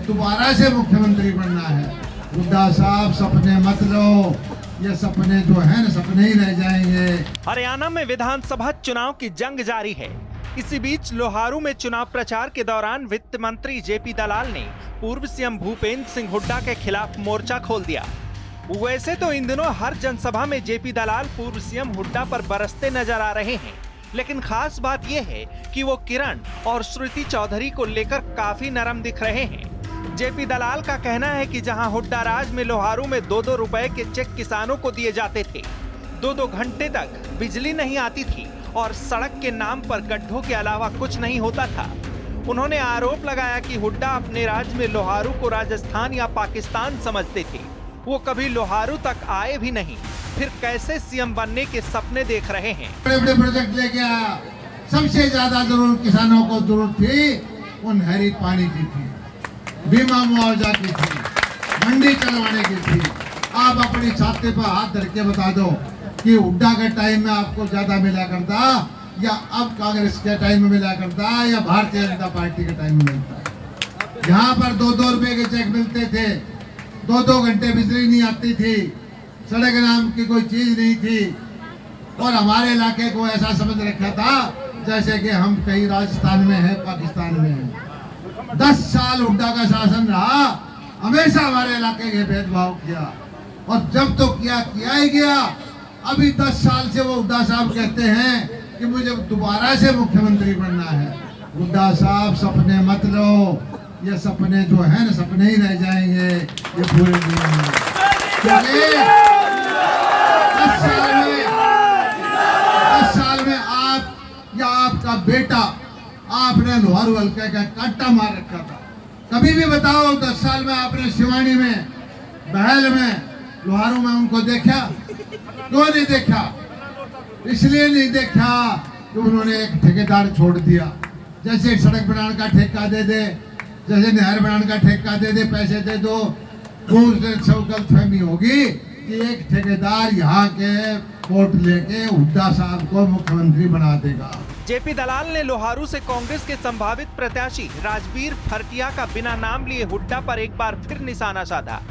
दोबारा से मुख्यमंत्री बनना है। हुड्डा साहब सपने मत लो, ये सपने जो है ना सपने ही रह जाएंगे। हरियाणा में विधानसभा चुनाव की जंग जारी है। इसी बीच लोहारू में चुनाव प्रचार के दौरान वित्त मंत्री जेपी दलाल ने पूर्व सीएम भूपेंद्र सिंह हुड्डा के खिलाफ मोर्चा खोल दिया। वैसे तो इन दिनों हर जनसभा में जेपी दलाल पूर्व सीएम हुड्डा पर बरसते नजर आ रहे हैं, लेकिन खास बात यह है कि वो किरण और श्रुति चौधरी को लेकर काफी नरम दिख रहे हैं। जेपी दलाल का कहना है कि जहां हुड्डा राज में लोहारू में 2-2 रुपए के चेक किसानों को दिए जाते थे, 2-2 घंटे तक बिजली नहीं आती थी और सड़क के नाम पर गड्ढों के अलावा कुछ नहीं होता था। उन्होंने आरोप लगाया कि हुड्डा अपने राज्य में लोहारू को राजस्थान या पाकिस्तान समझते थे। वो कभी लोहारू तक आए भी नहीं, फिर कैसे सीएम बनने के सपने देख रहे हैं। बड़े बड़े प्रोजेक्ट लेके आया। सबसे ज्यादा जरूरत किसानों को जरूरत थी वो नहरी पानी की थी, बीमा मुआवजा की थी, मंडी चलवाने की थी। आप अपनी छाती पर हाथ धर के बता दो कि हुड्डा के टाइम में आपको ज्यादा मिला करता या अब कांग्रेस के टाइम में मिला करता या भारतीय जनता पार्टी के टाइम में मिलता है। यहाँ पर 2-2 रुपए के चेक मिलते थे, 2-2 घंटे बिजली नहीं आती थी, सड़क नाम की कोई चीज नहीं थी और हमारे इलाके को ऐसा समझ रखा था जैसे कि हम कहीं राजस्थान में हैं, पाकिस्तान में हैं। 10 साल हुड्डा का शासन रहा, हमेशा हमारे इलाके के भेदभाव किया और जब तो किया ही गया। अभी 10 साल से वो हुड्डा साहब कहते हैं कि मुझे दोबारा से मुख्यमंत्री बनना है। हुड्डा साहब सपने मत लो, ये सपने जो है ना सपने ही रह जाएंगे, ये पूरे नहीं होंगे। 10 साल में आप या आपका बेटा आपने लोहारू हल्के का कांटा मार रखा था। कभी भी बताओ 10 साल में आपने शिवानी में, बहल में, लोहारू में उनको देखा? क्यों नहीं देखा? इसलिए नहीं देखा कि उन्होंने एक ठेकेदार छोड़ दिया। जैसे सड़क बनाने का ठेका दे दे, जैसे नहर बनाने का ठेका दे दे, पैसे दे दो, सब गलतफहमी होगी कि एक ठेकेदार यहाँ के वोट लेके हुड्डा साहब को मुख्यमंत्री बना देगा। जेपी दलाल ने लोहारू से कांग्रेस के संभावित प्रत्याशी राजबीर फरटिया का बिना नाम लिए हुड्डा पर एक बार फिर निशाना साधा।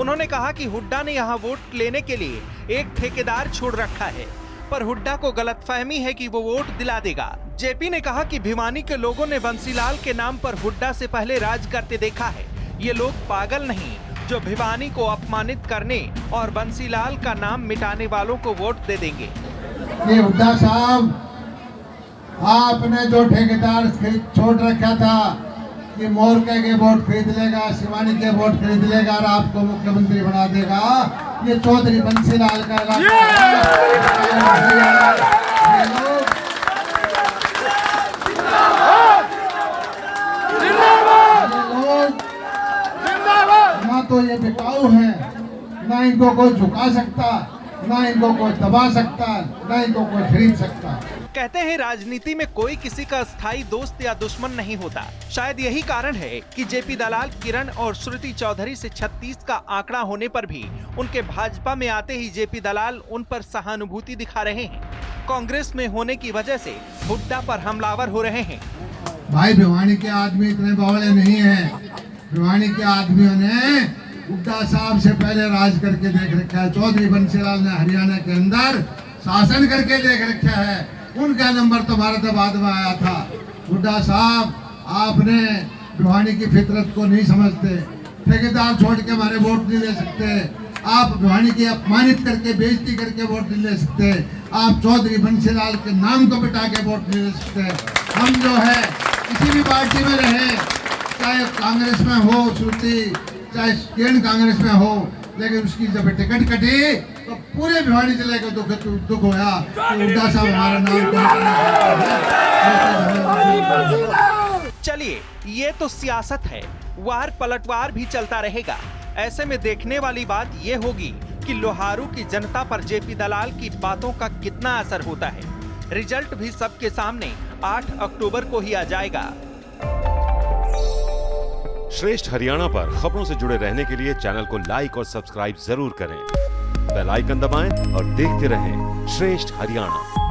उन्होंने कहा कि हुड्डा ने यहां वोट लेने के लिए एक ठेकेदार छोड़ रखा है, पर हुड्डा को गलतफहमी है कि वो वोट दिला देगा। जेपी ने कहा कि भिवानी के लोगों ने बंसीलाल के नाम पर हुड्डा से पहले राज करते देखा है। ये लोग पागल नहीं जो भिवानी को अपमानित करने और बंसीलाल का नाम मिटाने वालों को वोट दे देंगे। ये हुड्डा साहब, आपने जो ठेकेदार छोड़ रखा था कि मोरके के वोट खरीद लेगा, शिवानी के वोट खरीद लेगा और आपको मुख्यमंत्री बना देगा, ये चौधरी बंसीलाल का इलाका ना तो ये बिकाऊ है, ना इनको कोई झुका सकता, ना इनको कोई दबा सकता, ना इनको कोई खरीद सकता। कहते हैं राजनीति में कोई किसी का स्थायी दोस्त या दुश्मन नहीं होता। शायद यही कारण है कि जेपी दलाल किरण और श्रुति चौधरी से 36 का आंकड़ा होने पर भी उनके भाजपा में आते ही जेपी दलाल उन पर सहानुभूति दिखा रहे हैं। कांग्रेस में होने की वजह से हुड्डा पर हमलावर हो रहे हैं। भाई भिवानी के आदमी इतने बावले नहीं है। भिवानी के आदमियों ने हुड्डा साहब से पहले राज करके देख रखा है। चौधरी बंसीलाल ने हरियाणा के अंदर शासन करके देख रखा है। उनका नंबर तो भारताबाद में आया था। हुड्डा साहब, आपने भिवानी की फितरत को नहीं समझते। ठेकेदार छोड़ के हमारे वोट नहीं ले सकते। आप भिवानी की अपमानित करके बेइज्जती करके वोट नहीं ले सकते। आप चौधरी बंसीलाल के नाम को बिठा के वोट नहीं ले सकते। हम जो है किसी भी पार्टी में रहे, चाहे कांग्रेस में हो श्रुति, चाहे केंद्र कांग्रेस में हो, लेकिन उसकी जब टिकट कटी तो पूरे भिवानी जिले को दुख होया कि हुड्डा साहब हमारा नाम। चलिए, ये तो सियासत है, वार पलटवार भी चलता रहेगा। ऐसे में देखने वाली बात ये होगी कि लोहारू की जनता पर जेपी दलाल की बातों का कितना असर होता है। रिजल्ट भी सबके सामने 8 अक्टूबर को ही आ जाएगा। श्रेष्ठ हरियाणा पर खबरों से जुड़े रहने के लिए चैनल को लाइक और सब्सक्राइब जरूर करें। बेल आइकन दबाएं और देखते रहें श्रेष्ठ हरियाणा।